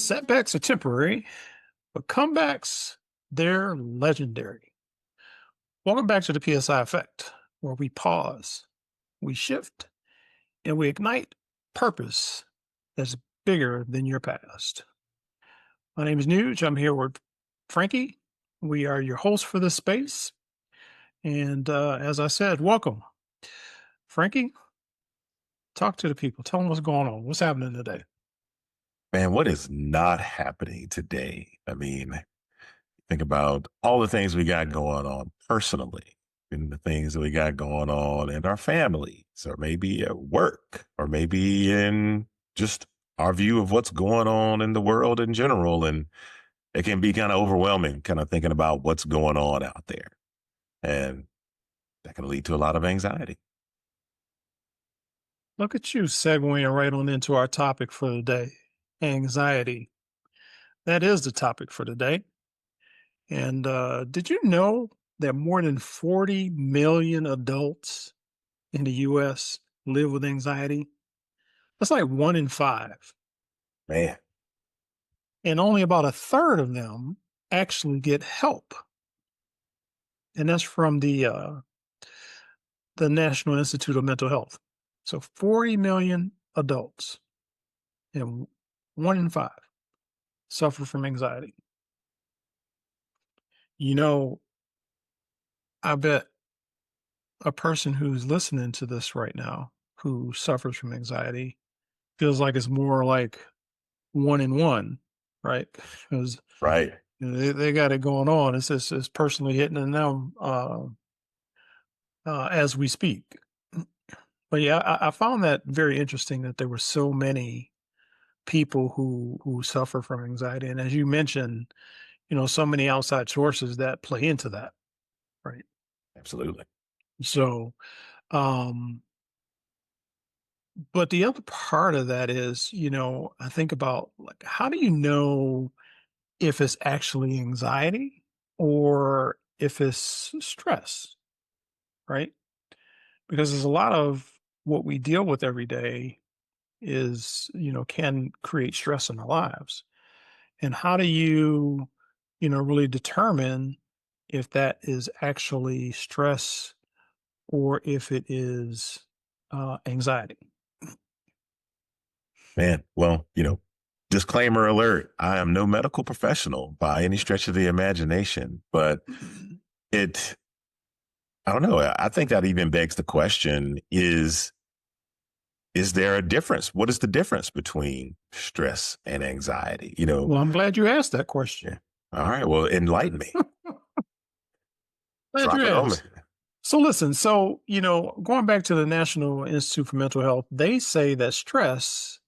Setbacks are temporary, but comebacks, they're legendary. Welcome back to the PSI Effect, where we pause, we shift, and we ignite purpose that's bigger than your past. My name is Neug. I'm here with Franky. We are your hosts for this space. And as I said, welcome. Franky, talk to the people. Tell them what's going on. What's happening today? Man, what is not happening today? I mean, think about all the things we got going on personally and the things that we got going on in our families, or maybe at work, or maybe in just our view of what's going on in the world in general. And it can be kind of overwhelming, kind of thinking about what's going on out there. And that can lead to a lot of anxiety. Look at you segueing right on into our topic for the day, anxiety. That is the topic for today. And did you know that more than 40 million adults in the US live with anxiety? That's like 1 in 5. Man, And only about a third of them actually get help. And that's from the National Institute of Mental Health. So 40 million adults and 1 in 5 suffer from anxiety. You know, I bet a person who's listening to this right now who suffers from anxiety feels like it's more like 1 in 1, right? Because right. they got it going on. It's just it's personally hitting them as we speak. But yeah, I found that very interesting that there were so many people who suffer from anxiety, and as you mentioned, so many outside sources that play into that, right? Absolutely. So, um, but the other part of that is, I think about like, how do you know if it's actually anxiety or if it's stress, right? Because there's a lot of what we deal with every day is, can create stress in our lives. And how do you, really determine if that is actually stress or if it is anxiety? Man, well, disclaimer alert, I am no medical professional by any stretch of the imagination, but it, I don't know. I think that even begs the question is there a difference? What is the difference between stress and anxiety? Well, I'm glad you asked that question. Yeah. All right. Well, enlighten me. Glad Drop you it on me. asked. So listen, so going back to the National Institute for Mental Health, they say that stress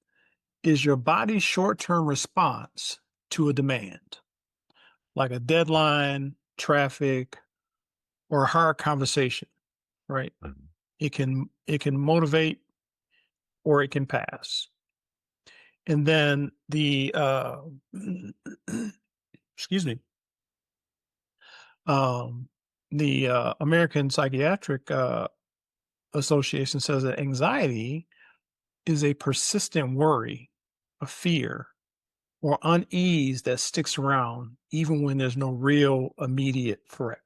is your body's short-term response to a demand, like a deadline, traffic, or a hard conversation, right? Mhm. It can motivate or it can pass. And then the excuse me, um, the American Psychiatric Association says that anxiety is a persistent worry, a fear, or unease that sticks around even when there's no real immediate threat.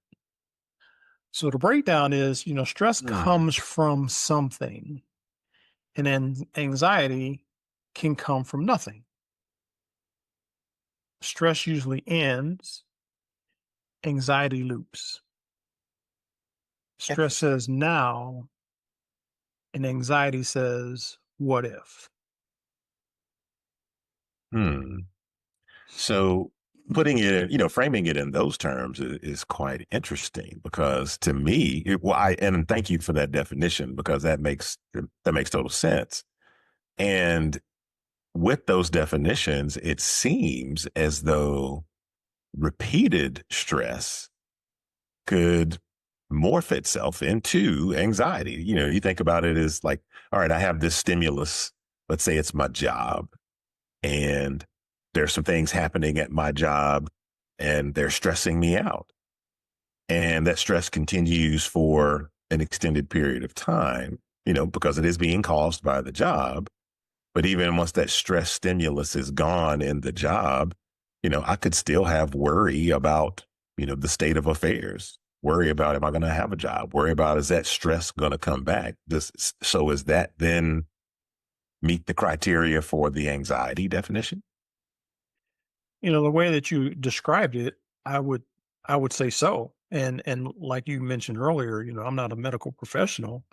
So the breakdown is, stress Hmm. comes from something, and then anxiety can come from nothing. Stress usually ends, anxiety loops. Stress Interesting. says now, and anxiety says, what if? Hmm. So putting it, framing it in those terms is quite interesting because to me, and thank you for that definition because that makes total sense. And with those definitions, it seems as though repeated stress could morph itself into anxiety. You think about it as like, all right, I have this stimulus. Let's say it's my job, and there's some things happening at my job, and they're stressing me out. And that stress continues for an extended period of time, because it is being caused by the job. But even once that stress stimulus is gone in the job, I could still have worry about, the state of affairs, worry about, am I going to have a job? Worry about, is that stress going to come back? So is that then meet the criteria for the anxiety definition? The way that you described it, I would I would say so. And like you mentioned earlier, I'm not a medical professional.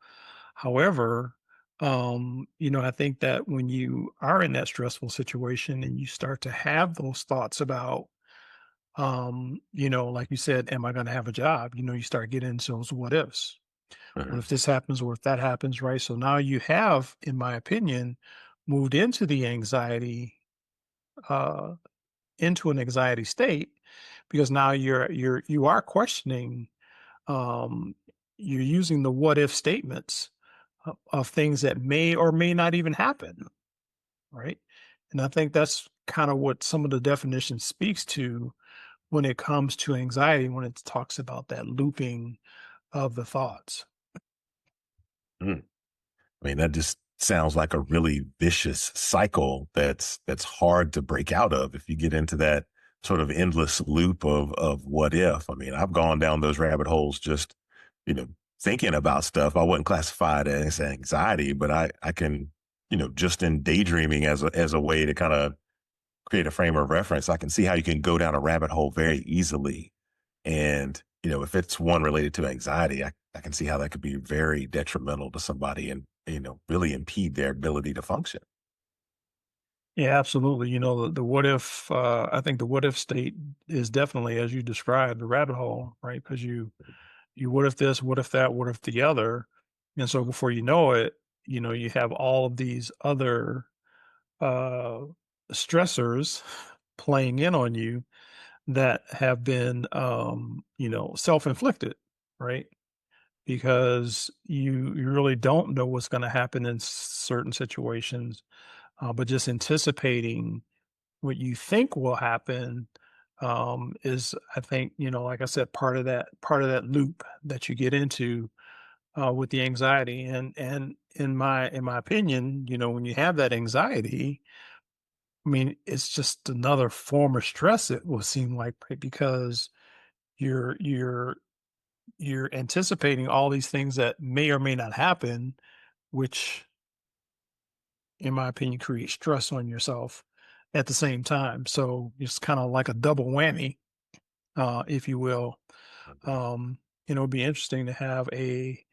However, I think that when you are in that stressful situation and you start to have those thoughts about, like you said, am I going to have a job? You start getting into those what ifs. What Mhm. if this happens? What if that happens? Right. So now you have, in my opinion, moved uh, into an anxiety state because now you are questioning, um, you're using the what if statements of things that may or may not even happen, right? And I think that's kind of what some of the definition speaks to when it comes to anxiety, when it talks about that looping of the thoughts. Mm. I mean, that just sounds like a really vicious cycle that's hard to break out of if you get into that sort of endless loop of what if. I mean, I've gone down those rabbit holes just, you know, thinking about stuff. I wouldn't classify it as anxiety, but I can, just in daydreaming as a way to kind of create a frame of reference, I can see how you can go down a rabbit hole very easily. And, if it's one related to anxiety, I can see how that could be very detrimental to somebody and, really impede their ability to function. Yeah, absolutely. The what if, I think the what if state is definitely, as you described, the rabbit hole, right? Because you what if this, what if that, what if the other. And so before you know it, you have all of these other uh, stressors playing in on you that have been, self-inflicted, right? Because you really don't know what's going to happen in certain situations, but just anticipating what you think will happen is, I think, like I said, part of that loop that you get into with the anxiety. And in my opinion, when you have that anxiety, I mean, it's just another form of stress, it will seem like, right? Because you're you're you're anticipating all these things that may or may not happen, which, in my opinion, create stress on yourself at the same time. So it's kind of like a double whammy, if you will. Mhm. It'd be interesting to have a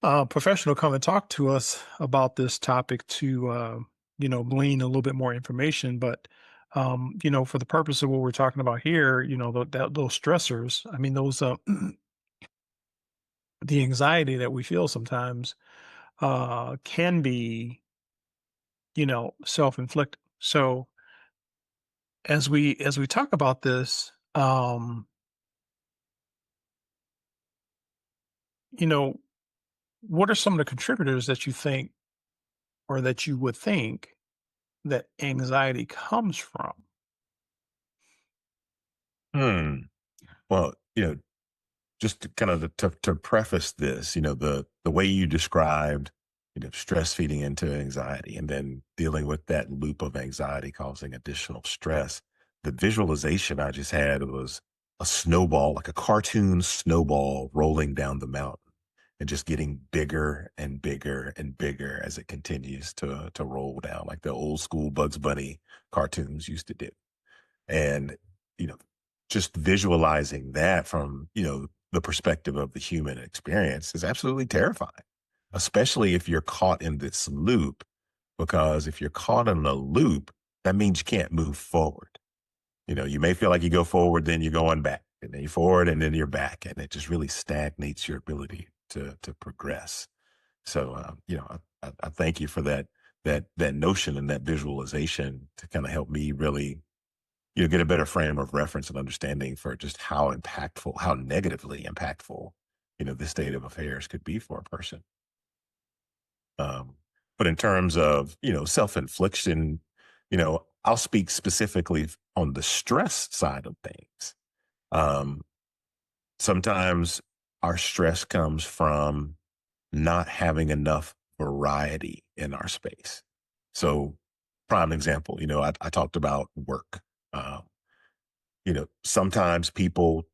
professional come and talk to us about this topic to, glean a little bit more information. But, for the purpose of what we're talking about here, those stressors, I mean, those, the anxiety that we feel sometimes can be, self-inflicted. So as we talk about this, you know, what are some of the contributors that you think, or that you would think, that anxiety comes from? Hmm. Well, just to kind of to preface this, the way you described, stress feeding into anxiety and then dealing with that loop of anxiety causing additional stress. The visualization I just had was a snowball, like a cartoon snowball rolling down the mountain and just getting bigger and bigger and bigger as it continues to roll down, like the old school Bugs Bunny cartoons used to do. And, you know, just visualizing that from, the perspective of the human experience is absolutely terrifying, especially if you're caught in this loop. Because if you're caught in a loop, that means you can't move forward. You may feel like you go forward, then you're going back, and then you're forward, and then you're back. And it just really stagnates your ability to progress. So, I thank you for that notion and that visualization to kind of help me really get a better frame of reference and understanding for just how impactful, how negatively impactful, this state of affairs could be for a person. Um, but in terms of, self-infliction, I'll speak specifically on the stress side of things. Um, Sometimes our stress comes from not having enough variety in our space. So, prime example, I talked about work. Uh, sometimes people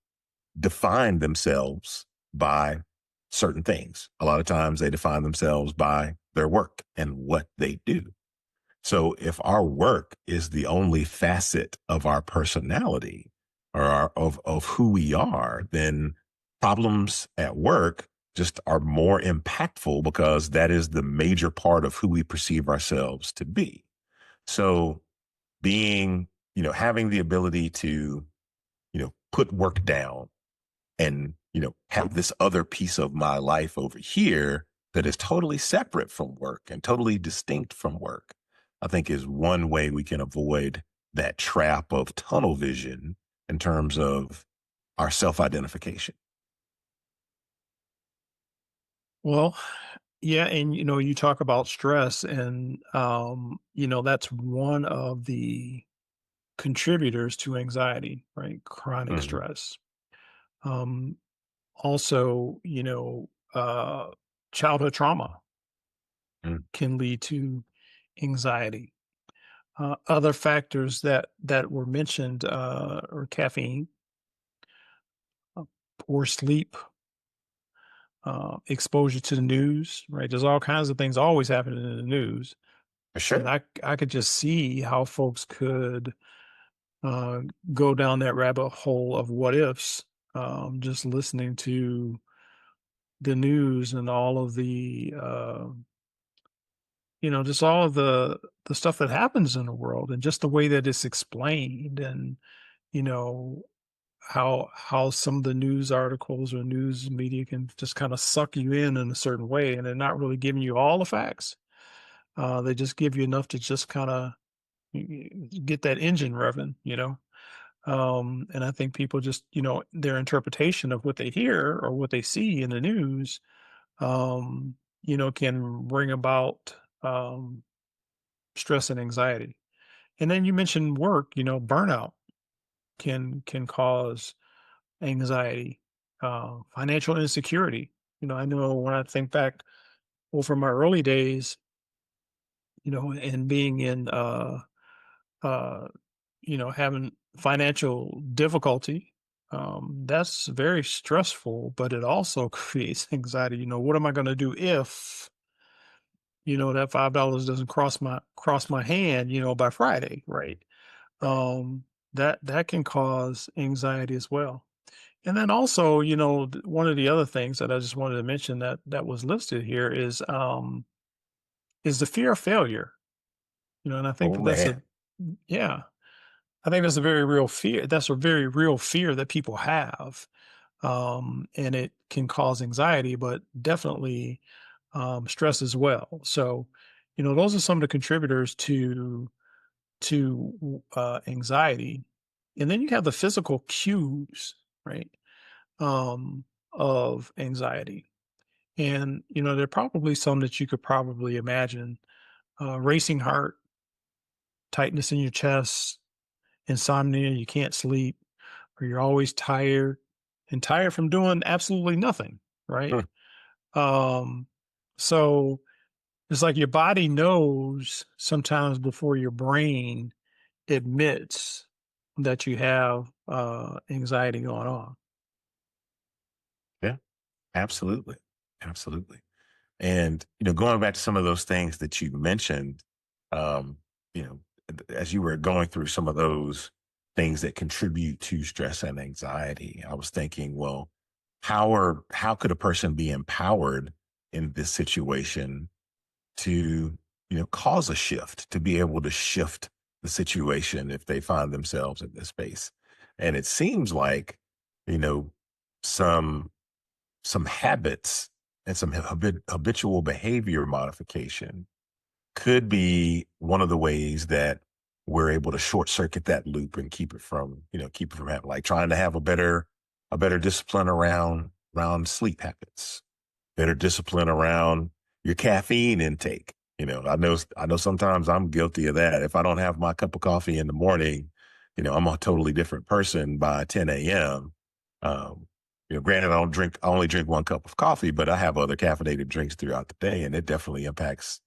define themselves by certain things. A lot of times they define themselves by their work and what they do. So if our work is the only facet of our personality or of who we are, then problems at work just are more impactful because that is the major part of who we perceive ourselves to be. So being, having the ability to, put work down and have this other piece of my life over here that is totally separate from work and totally distinct from work, I think is one way we can avoid that trap of tunnel vision in terms of our self-identification. Well, yeah, and you talk about stress, and that's one of the contributors to anxiety, right? Chronic Mhm. stress. Um, Also, childhood trauma Mm. can lead to anxiety. Other factors that were mentioned are caffeine, uh, poor sleep, exposure to the news. Right, there's all kinds of things always happening in the news, For and sure. I could just see how folks could uh, go down that rabbit hole of what ifs, just listening to the news and all of the just all of the stuff that happens in the world and just the way that it's explained, and you know how some of the news articles or news media can just kind of suck you in a certain way, and they're not really giving you all the facts. They just give you enough to just kind of get that engine revving. And I think people just, their interpretation of what they hear or what they see in the news, can bring about stress and anxiety. And then you mentioned work, burnout can cause anxiety, financial insecurity. I know when I think back over my early days, and being in uh having financial difficulty, that's very stressful, but it also creates anxiety. What am I going to do if that $5 doesn't cross my hand by Friday, right? Right. That can cause anxiety as well. And then also, one of the other things that I just wanted to mention that was listed here is the fear of failure. And I think Oh, that that's man. a yeah, I think that's a very real fear. That's a very real fear that people have, and it can cause anxiety, but definitely stress as well. So, those are some of the contributors to anxiety. And then you have the physical cues, right, of anxiety. And there are probably some that you could probably imagine: racing heart, tightness in your chest, insomnia, you can't sleep, or you're always tired and tired from doing absolutely nothing, right? Mm. Um, so it's like your body knows sometimes before your brain admits that you have anxiety going on. Yeah, absolutely. Absolutely. And, going back to some of those things that you mentioned, um, you know, as you were going through some of those things that contribute to stress and anxiety, I was thinking, well, how could a person be empowered in this situation to, cause a shift, to be able to shift the situation if they find themselves in this space? And it seems like, you know, some some habits and some habitual behavior modification could be one of the ways that we're able to short circuit that loop and keep it from happening, like trying to have a better discipline around sleep habits, better discipline around your caffeine intake. I know sometimes I'm guilty of that. If I don't have my cup of coffee in the morning, I'm a totally different person by 10 a.m. Um, granted, I only drink one cup of coffee, but I have other caffeinated drinks throughout the day, and it definitely impacts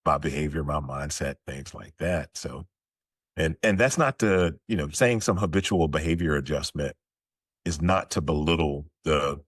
my behavior, my mindset, things like that. So, and that's not to, saying some habitual behavior adjustment is not to belittle the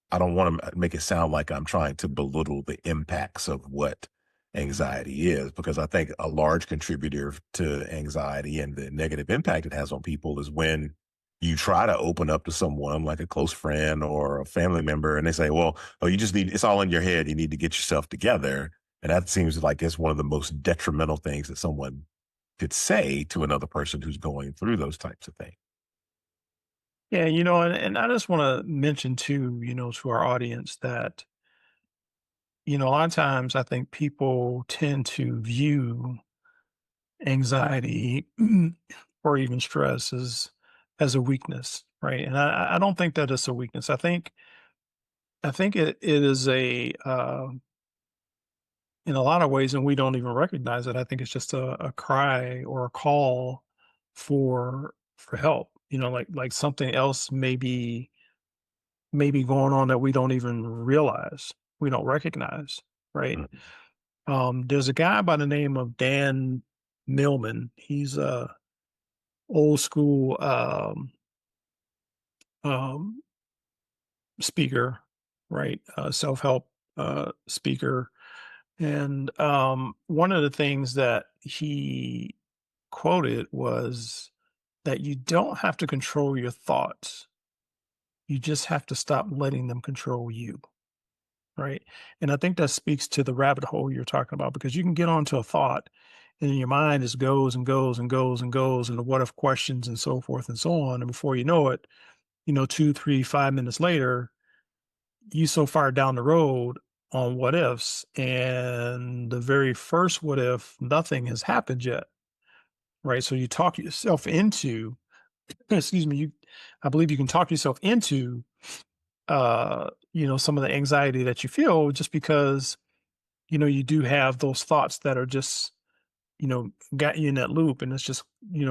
I don't want to make it sound like I'm trying to belittle the impacts of what anxiety is, because I think a large contributor to anxiety and the negative impact it has on people is when you try to open up to someone like a close friend or a family member and they say, well, oh, it's all in your head. You need to get yourself together. And that seems like it's one of the most detrimental things that someone could say to another person who's going through those types of things. Yeah, and I just want to mention too, to our audience that, a lot of times I think people tend to view anxiety or even stress as a weakness, right? And I don't think that it's a weakness. I think it is in a lot of ways, and we don't even recognize it. I think it's just a cry or a call for help. Like something else maybe going on that we don't even realize, we don't recognize, right? Mhm. There's a guy by the name of Dan Millman. He's a old school um, speaker, right? Self-help speaker. And one of the things that he quoted was that you don't have to control your thoughts. You just have to stop letting them control you. Right. And I think that speaks to the rabbit hole you're talking about, because you can get onto a thought and your mind just goes and goes and goes and goes and the what if questions and so forth and so on. And before you know it, 2, 3, 5 minutes later, you so far down the road on what ifs. And the very first what if, nothing has happened yet. Right. So you talk yourself into, excuse me, I believe you can talk yourself into some of the anxiety that you feel just because you do have those thoughts that are just, got you in that loop, and it's just,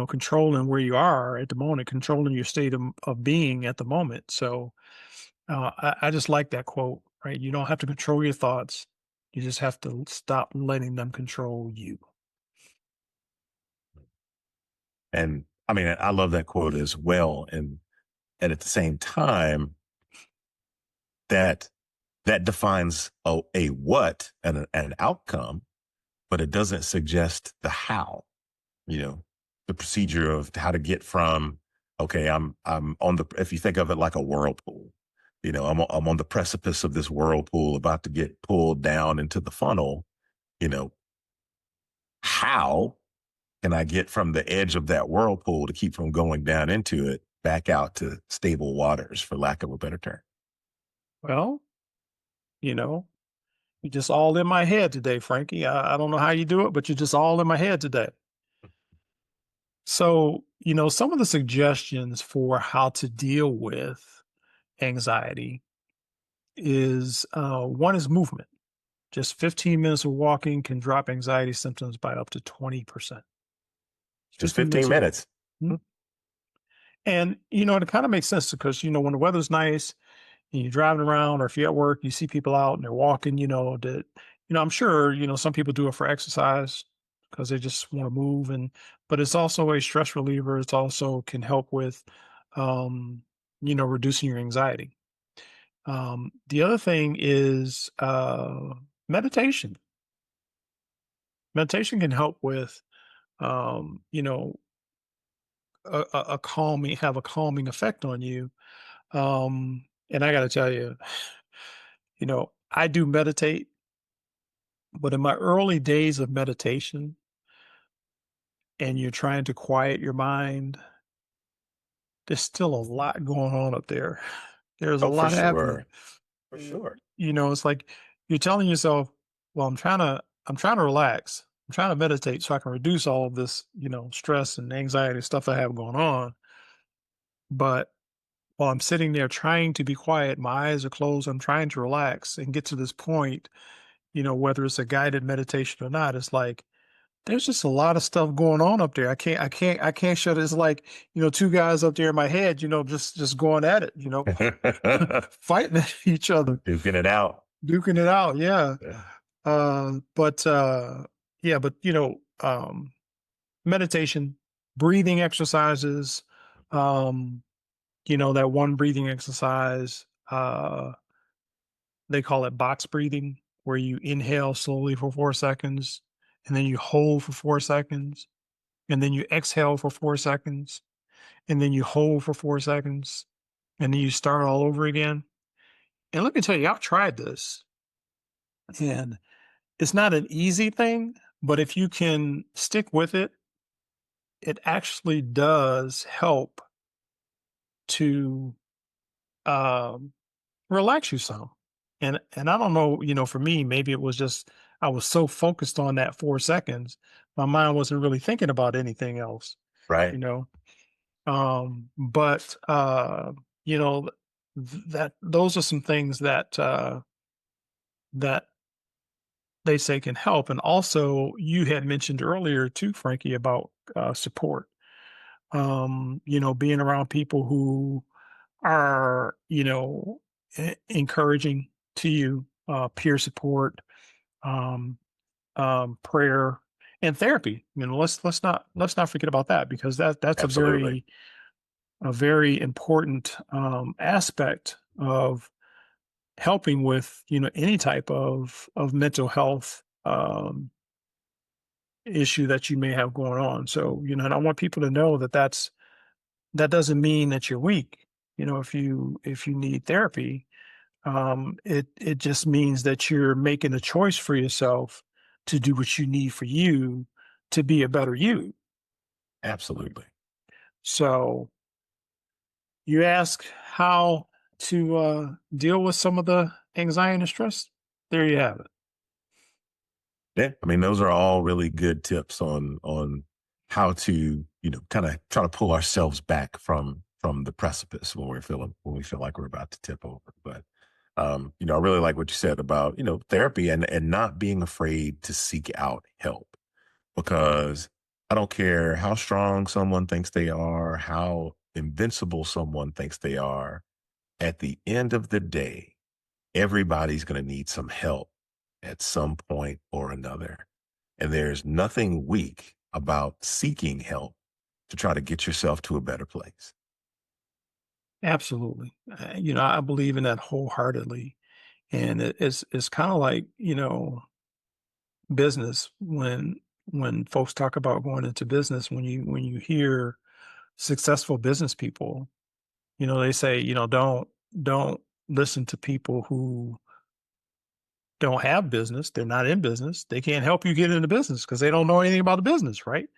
controlling where you are at the moment, controlling your state of being at the moment. So I just like that quote, right? You don't have to control your thoughts. You just have to stop letting them control you. And I mean, I love that quote as well. And at the same time, that that defines a what and an outcome, but it doesn't suggest the how, you know, the procedure of how to get from, okay, I'm on the, if you think of it like a whirlpool, I'm on the precipice of this whirlpool about to get pulled down into the funnel, you know, how can I get from the edge of that whirlpool to keep from going down into it back out to stable waters, for lack of a better term? Well, you know, you're just all in my head today, Frankie. I don't know how you do it, but you're just all in my head today. So, some of the suggestions for how to deal with anxiety is one is movement. Just 15 minutes of walking can drop anxiety symptoms by up to 20%. Just 15 minutes 15 of walk. minutes. Mhm. And, it kind of makes sense because, when the weather's nice and you're driving around, or if you're at work, you see people out and they're walking, I'm sure, some people do it for exercise because they just want to move. But it's also a stress reliever. It's also can help with, um, reducing your anxiety. The other thing is meditation. Meditation can help with, um, you know, a calming, have a calming effect on you. And I got to tell you, I do meditate, but in my early days of meditation, and you're trying to quiet your mind, there's still a lot going on up there. There's a Oh, for lot happening. sure. For sure. It's like you're telling yourself, well, I'm trying to relax. I'm trying to meditate so I can reduce all of this, stress and anxiety stuff I have going on. But while I'm sitting there trying to be quiet, my eyes are closed, I'm trying to relax and get to this point, whether it's a guided meditation or not, it's like there's just a lot of stuff going on up there. I can't shut it. It's like, two guys up there in my head, just going at it, fighting at each other, Duking it out. duking it out. Yeah. Yeah. But yeah, but meditation, breathing exercises, um, that one breathing exercise, they call it box breathing, where you inhale slowly for 4 seconds, and then you hold for 4 seconds, and then you exhale for 4 seconds, and then you hold for 4 seconds, and then you start all over again. And let me tell you, I've tried this, and it's not an easy thing, but if you can stick with it, it actually does help to um, relax you some. And I don't know, for me, maybe it was just I was so focused on that 4 seconds, my mind wasn't really thinking about anything else, Right. you know. But that those are some things that they say can help. And also, you had mentioned earlier too, Frankie, about support. Being around people who are, encouraging to you, peer support, um, prayer, and therapy. Let's not forget about that, because that's Absolutely. a very important aspect of helping with any type of mental health issue that you may have going on. So and I want people to know that doesn't mean that you're weak. If you need therapy, it just means that you're making a choice for yourself to do what you need for you to be a better you. Absolutely. So you ask how to deal with some of the anxiety and stress. There you have it. Yeah, I mean, those are all really good tips on how to, kind of try to pull ourselves back from the precipice when we feel like we're about to tip over. But I really like what you said about, therapy and not being afraid to seek out help, because I don't care how strong someone thinks they are, how invincible someone thinks they are. At the end of the day, everybody's going to need some help at some point or another. And there's nothing weak about seeking help to try to get yourself to a better place. Absolutely. I believe in that wholeheartedly. And it's kind of like, business. When folks talk about going into business, when you hear successful business people, they say, don't listen to people who don't have business. They're not in business. They can't help you get into business because they don't know anything about the business, right?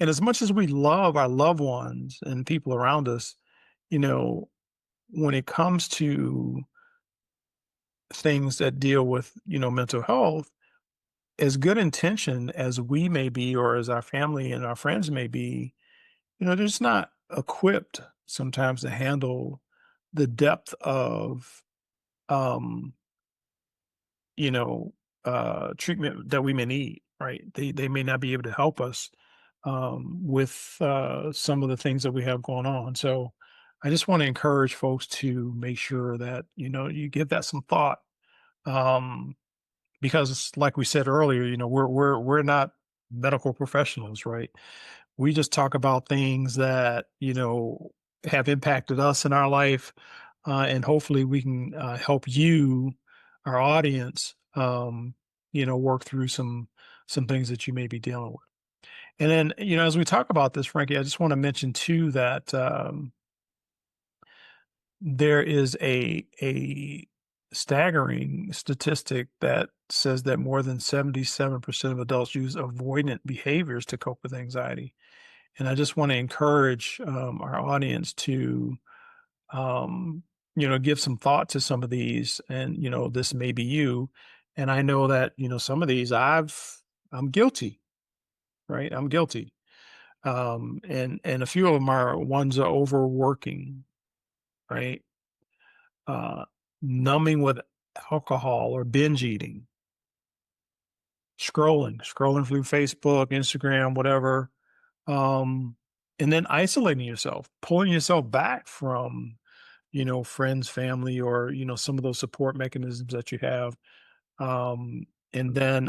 And as much as we love our loved ones and people around us, you know, when it comes to things that deal with, mental health, as good intention as we may be, or as our family and our friends may be, they're just not equipped sometimes to handle the depth of, um, you know, treatment that we may need, right? They may not be able to help us with some of the things that we have going on. So I just want to encourage folks to make sure that, you give that some thought. Um, because like we said earlier, we're not medical professionals, right? We just talk about things that, have impacted us in our life. And hopefully we can help you, our audience, work through some things that you may be dealing with. And then, as we talk about this, Frankie, I just want to mention too that there is a staggering statistic that says that more than 77% of adults use avoidant behaviors to cope with anxiety. And I just want to encourage our audience to, um, give some thought to some of these. And, this may be you. And I know that, some of these I'm guilty, right? I'm guilty. And a few of them are ones are overworking, right? uh, Numbing with alcohol or binge eating, scrolling through Facebook, Instagram, whatever, um, and then isolating yourself, pulling yourself back from, friends, family, or some of those support mechanisms that you have. And then,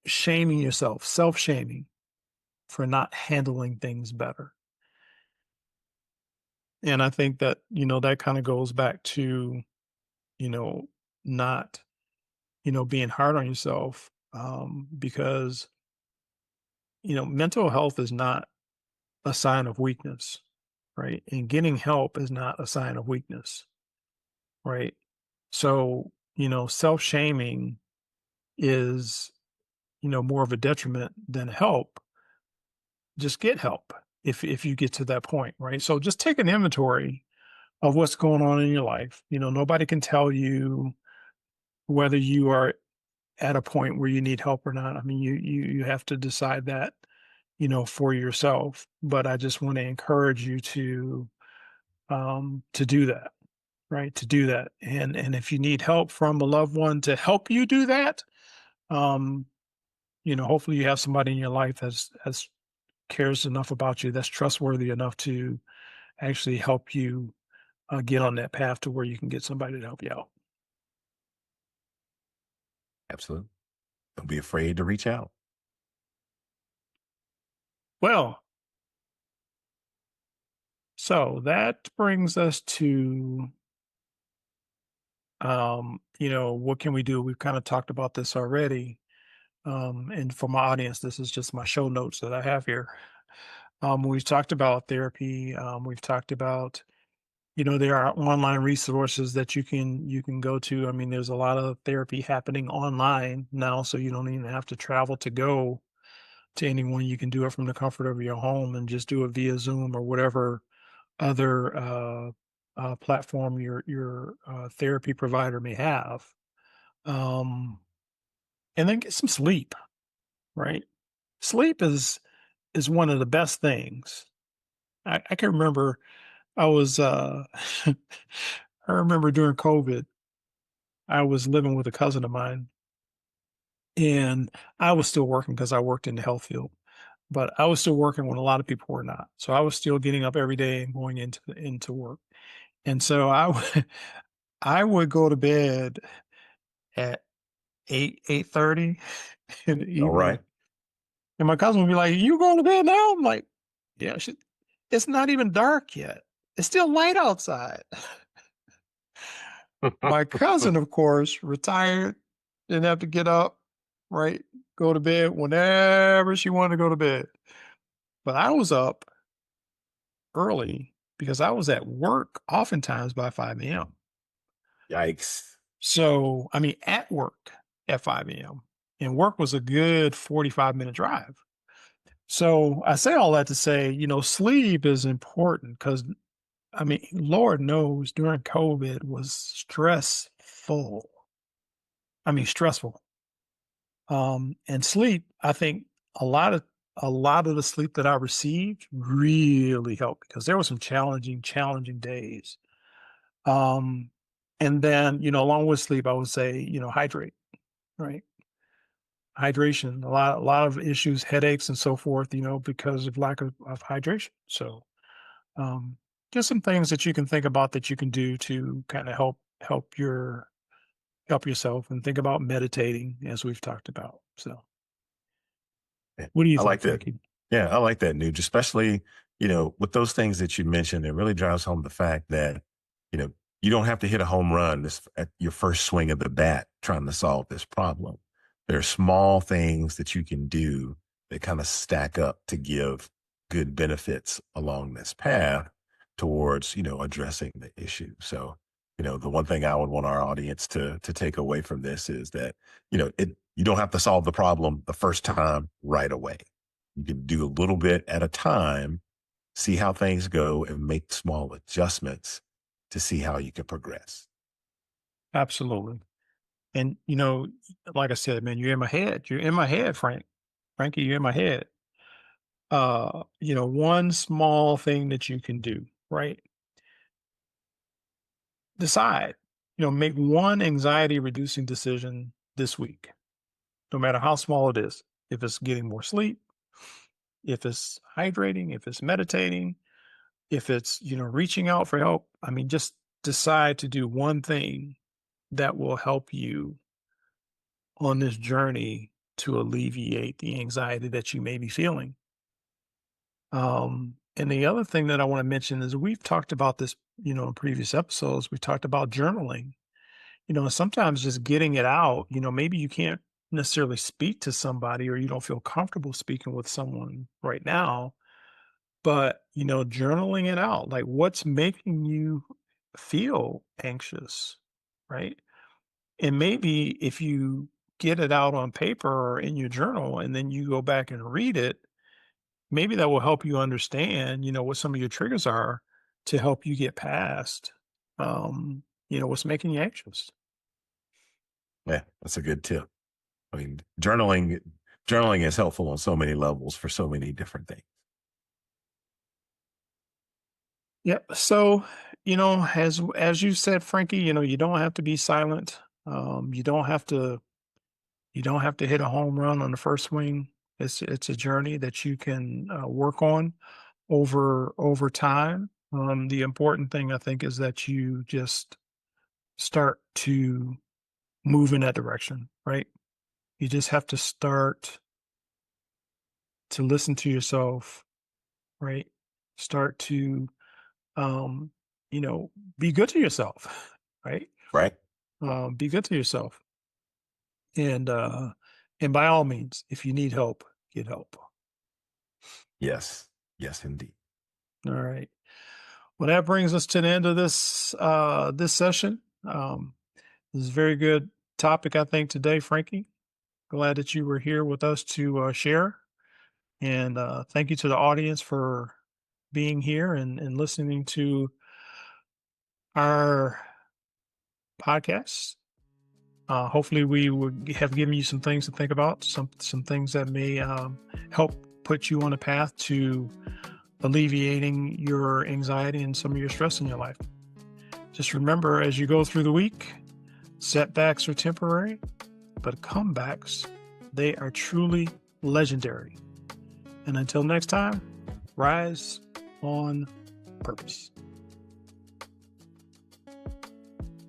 shaming yourself, self-shaming for not handling things better. And I think that, that kind of goes back to, you know, not, being hard on yourself, because, mental health is not a sign of weakness, right? And getting help is not a sign of weakness, right? So, self-shaming is, more of a detriment than help. Just get help if you get to that point, right? So just take an inventory of what's going on in your life. Nobody can tell you whether you are at a point where you need help or not. I mean, you have to decide that, for yourself. But I just want to encourage you to do that, right? To do that. And if you need help from a loved one to help you do that, um, hopefully you have somebody in your life that's cares enough about you, that's trustworthy enough to actually help you get on that path to where you can get somebody to help you out. Absolutely. Don't be afraid to reach out. Well, so that brings us to, what can we do? We've kind of talked about this already. And for my audience, this is just my show notes that I have here. We've talked about therapy. We've talked about, there are online resources that you can go to. I mean, there's a lot of therapy happening online now, so you don't even have to travel to go to anyone. You can do it from the comfort of your home and just do it via Zoom or whatever other platform your therapy provider may have. Um, and then get some sleep. Right, sleep is one of the best things. I can remember I was I remember during COVID, I was living with a cousin of mine, and I was still working because I worked in the health field, but I was still working when a lot of people were not. So I was still getting up every day and going into work. And so I would go to bed at 8:30 in the All evening, right. and my cousin would be like, "You going to bed now?" I'm like, "Yeah, it's not even dark yet. It's still light outside." My cousin, of course, retired, didn't have to get up, right? Go to bed whenever she wanted to go to bed. But I was up early because I was at work oftentimes by 5 a.m. Yikes. So, I mean, at work at 5 a.m. And work was a good 45-minute drive. So I say all that to say, sleep is important because, I mean, Lord knows during COVID was stressful. I mean, stressful. And sleep, I think a lot of a lot of the sleep that I received really helped because there were some challenging days. Um, and then, along with sleep, I would say, hydrate, right? Hydration, a lot of issues, headaches and so forth, because of lack of hydration. So um just some things that you can think about that you can do to kind of help yourself, and think about meditating as we've talked about. So Yeah, what do you I like think, that. Frankie? Yeah, I like that, Nuge, especially, with those things that you mentioned, it really drives home the fact that, you know, you don't have to hit a home run this at your first swing of the bat trying to solve this problem. There are small things that you can do that kind of stack up to give good benefits along this path towards, addressing the issue. So, the one thing I would want our audience to take away from this is that, you don't have to solve the problem the first time right away. You can do a little bit at a time, see how things go, and make small adjustments to see how you can progress. Absolutely. And like I said, man, you're in my head. You're in my head, Frankie, you're in my head. One small thing that you can do, right? Decide, make one anxiety reducing decision this week, no matter how small it is. If it's getting more sleep, if it's hydrating, if it's meditating, if it's, reaching out for help. I mean, just decide to do one thing that will help you on this journey to alleviate the anxiety that you may be feeling. And the other thing that I want to mention is we've talked about this, in previous episodes. We talked about journaling, and sometimes just getting it out, maybe you can't necessarily speak to somebody or you don't feel comfortable speaking with someone right now, but, journaling it out, like what's making you feel anxious, right? And maybe if you get it out on paper or in your journal and then you go back and read it, maybe that will help you understand, what some of your triggers are to help you get past, what's making you anxious. Yeah, that's a good tip. I mean, journaling is helpful on so many levels for so many different things. Yep. So, as you said, Frankie, you don't have to be silent. You don't have to hit a home run on the first swing. It's a journey that you can work on over time. The important thing I think is that you just start to move in that direction, right? You just have to start to listen to yourself, right? Start to um, you know, be good to yourself, right? Right? Be good to yourself. And by all means, if you need help, get help. Yes. Yes, indeed. All right. Well, that brings us to the end of this session. This is a very good topic, I think, today, Frankie. Glad that you were here with us to share. And thank you to the audience for being here and listening to our podcast. Hopefully, we would have given you some things to think about, some things that may help put you on a path to alleviating your anxiety and some of your stress in your life. Just remember, as you go through the week, setbacks are temporary, but comebacks, they are truly legendary. And until next time, rise on purpose.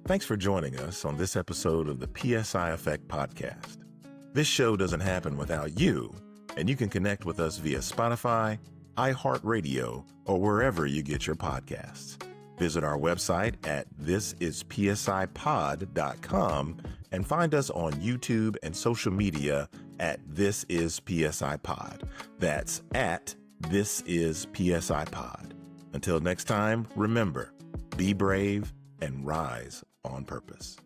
Thanks for joining us on this episode of the PSI Effect podcast. This show doesn't happen without you, and you can connect with us via Spotify, iHeartRadio, or wherever you get your podcasts. Visit our website at thisispsipod.com and find us on YouTube and social media at This Is PSI Pod. That's at This Is PSI Pod. Until next time, remember, be brave and rise on purpose.